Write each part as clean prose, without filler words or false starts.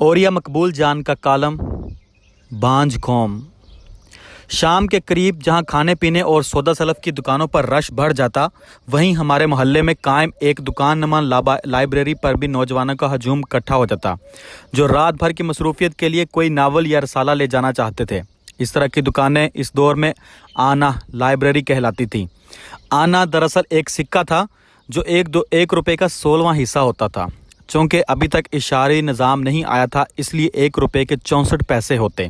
اوریہ مقبول جان کا کالم بانجھ قوم۔ شام کے قریب جہاں کھانے پینے اور سودا سلف کی دکانوں پر رش بڑھ جاتا، وہیں ہمارے محلے میں قائم ایک دکان نما لائبریری پر بھی نوجوانوں کا ہجوم اکٹھا ہو جاتا، جو رات بھر کی مصروفیت کے لیے کوئی ناول یا رسالہ لے جانا چاہتے تھے۔ اس طرح کی دکانیں اس دور میں آنا لائبریری کہلاتی تھیں۔ آنا دراصل ایک سکہ تھا جو ایک روپے کا 16واں حصہ ہوتا تھا۔ چونکہ ابھی تک اشاری نظام نہیں آیا تھا، اس لیے 1 روپے کے 64 پیسے ہوتے۔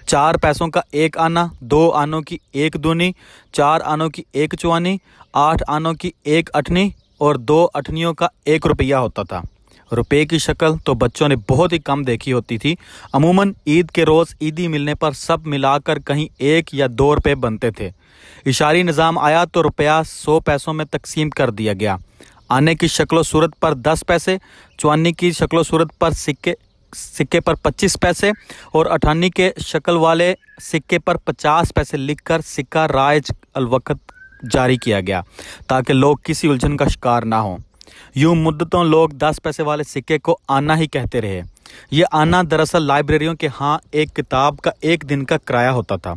4 پیسوں کا 1 آنا، 2 آنوں کی 1 دونی، 4 آنوں کی 1 چوانی، 8 آنوں کی 1 اٹھنی اور 2 اٹھنیوں کا 1 روپیہ ہوتا تھا۔ روپے کی شکل تو بچوں نے بہت ہی کم دیکھی ہوتی تھی۔ عموماً عید کے روز عیدی ملنے پر سب ملا کر کہیں 1 یا 2 روپے بنتے تھے۔ اشاری نظام آیا تو روپیہ 100 پیسوں میں تقسیم کر دیا گیا۔ آنے کی شکل و صورت پر 10 پیسے، چوانی کی شکل و صورت پر سکے پر 25 پیسے اور اٹھانی کے شکل والے سکے پر 50 پیسے لکھ کر سکہ رائج الوقت جاری کیا گیا تاکہ لوگ کسی الجھن کا شکار نہ ہوں۔ یوں مدتوں لوگ 10 پیسے والے سکے کو آنا ہی کہتے رہے۔ یہ آنا دراصل لائبریریوں کے ہاں ایک کتاب کا 1 دن کا کرایہ ہوتا تھا۔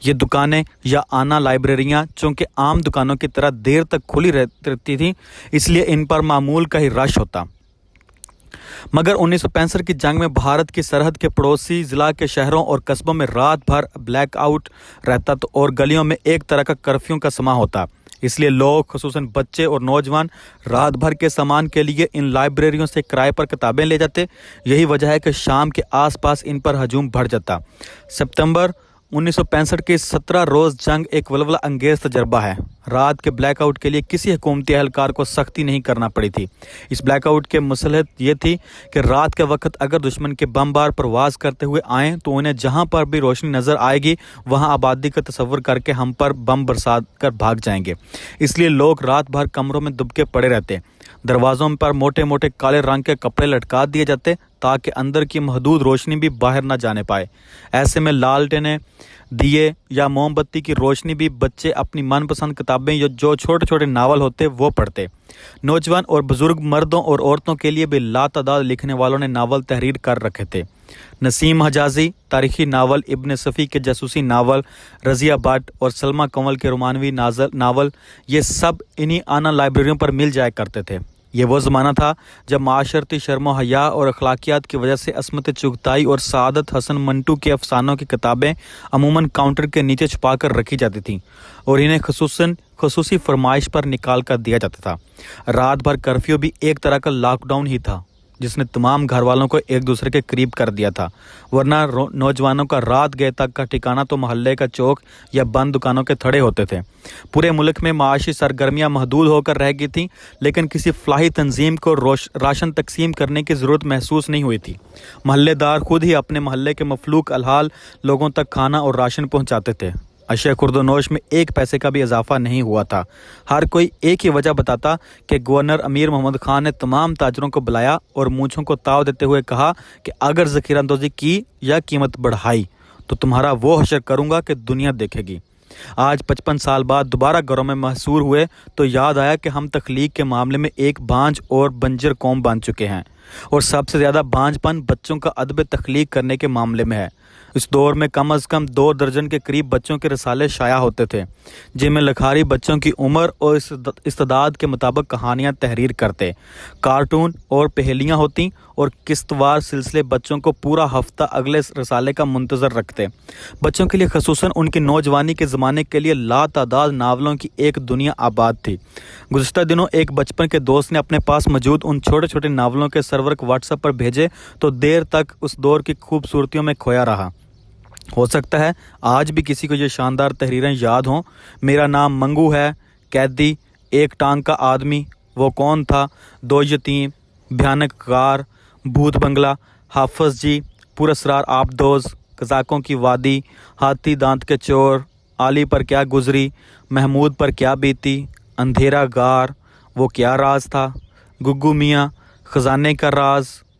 یہ دکانیں یا آنا لائبریریاں چونکہ عام دکانوں کی طرح دیر تک کھلی رہتی تھیں، اس لیے ان پر معمول کا ہی رش ہوتا۔ مگر 1965 کی جنگ میں بھارت کی سرحد کے پڑوسی ضلع کے شہروں اور قصبوں میں رات بھر بلیک آؤٹ رہتا اور گلیوں میں ایک طرح کا کرفیو کا سما ہوتا۔ اس لیے لوگ خصوصاً بچے اور نوجوان رات بھر کے سامان کے لیے ان لائبریریوں سے کرائے پر کتابیں لے جاتے۔ یہی وجہ ہے کہ شام کے آس پاس ان پر ہجوم بڑھ جاتا۔ ستمبر 1965 کی 17 روز جنگ ایک ولولہ انگیز تجربہ ہے۔ رات کے بلیک آؤٹ کے لیے کسی حکومتی اہلکار کو سختی نہیں کرنا پڑی تھی۔ اس بلیک آؤٹ کے مصلحت یہ تھی کہ رات کے وقت اگر دشمن کے بم بار پرواز کرتے ہوئے آئیں تو انہیں جہاں پر بھی روشنی نظر آئے گی وہاں آبادی کا تصور کر کے ہم پر بم برسا کر بھاگ جائیں گے۔ اس لیے لوگ رات بھر کمروں میں دبکے پڑے رہتے۔ دروازوں پر موٹے موٹے کالے رنگ کے کپڑے لٹکا دیے جاتے تاکہ اندر کی محدود روشنی بھی باہر نہ جانے پائے۔ ایسے میں لالٹینیں، دیے یا موم بتی کی روشنی بھی بچے اپنی من پسند کتابیں جو چھوٹے چھوٹے ناول ہوتے وہ پڑھتے۔ نوجوان اور بزرگ مردوں اور عورتوں کے لیے بھی لاتعداد لکھنے والوں نے ناول تحریر کر رکھے تھے۔ نسیم حجازی تاریخی ناول، ابن صفی کے جاسوسی ناول، رضیہ بٹ اور سلمہ کنول کے رومانوی ناول، یہ سب انہی آنا لائبریریوں پر مل جایا کرتے تھے۔ یہ وہ زمانہ تھا جب معاشرتی شرم و حیا اور اخلاقیات کی وجہ سے عصمت چغتائی اور سعادت حسن منٹو کے افسانوں کی کتابیں عموماً کاؤنٹر کے نیچے چھپا کر رکھی جاتی تھیں اور انہیں خصوصی فرمائش پر نکال کر دیا جاتا تھا۔ رات بھر کرفیو بھی ایک طرح کا لاک ڈاؤن ہی تھا جس نے تمام گھر والوں کو ایک دوسرے کے قریب کر دیا تھا، ورنہ نوجوانوں کا رات گئے تک کا ٹھکانہ تو محلے کا چوک یا بند دکانوں کے تھڑے ہوتے تھے۔ پورے ملک میں معاشی سرگرمیاں محدود ہو کر رہ گئی تھیں، لیکن کسی فلاحی تنظیم کو راشن تقسیم کرنے کی ضرورت محسوس نہیں ہوئی تھی۔ محلے دار خود ہی اپنے محلے کے مفلوک الحال لوگوں تک کھانا اور راشن پہنچاتے تھے۔ اشیاء خرد و نوش میں 1 پیسے کا بھی اضافہ نہیں ہوا تھا۔ ہر کوئی ایک ہی وجہ بتاتا کہ گورنر امیر محمد خان نے تمام تاجروں کو بلایا اور مونچھوں کو تاؤ دیتے ہوئے کہا کہ اگر ذخیرہ اندوزی کی یا قیمت بڑھائی تو تمہارا وہ حشر کروں گا کہ دنیا دیکھے گی۔ آج 55 سال بعد دوبارہ گھروں میں محصور ہوئے تو یاد آیا کہ ہم تخلیق کے معاملے میں ایک بانجھ اور بنجر قوم بن چکے ہیں، اور سب سے زیادہ بانجھ پن بچوں کا ادب تخلیق کرنے کے معاملے میں ہے۔ اس دور میں کم از کم 2 درجن کے قریب بچوں کے رسالے شائع ہوتے تھے جن میں لکھاری بچوں کی عمر اور استعداد کے مطابق کہانیاں تحریر کرتے، کارٹون اور پہیلیاں ہوتی اور قسط وار سلسلے بچوں کو پورا ہفتہ اگلے رسالے کا منتظر رکھتے۔ بچوں کے لیے خصوصاً ان کی نوجوانی کے زمانے کے لیے لاتعداد ناولوں کی ایک دنیا آباد تھی۔ گزشتہ دنوں ایک بچپن کے دوست نے اپنے پاس موجود ان چھوٹے چھوٹے ناولوں کے سرورق واٹس ایپ پر بھیجے تو دیر تک اس دور کی خوبصورتیوں میں کھویا رہا۔ ہو سکتا ہے آج بھی کسی کو یہ شاندار تحریریں یاد ہوں۔ میرا نام منگو ہے، قیدی، ایک ٹانگ کا آدمی، وہ کون تھا، 2 یتیم، بھیانک غار، بھوت بنگلہ، حافظ جی، پراسرار آبدوز، قزاقوں کی وادی، ہاتھی دانت کے چور، علی پر کیا گزری، محمود پر کیا بیتی، اندھیرا غار، وہ کیا راز تھا، گگو میاں، خزانے کا راز،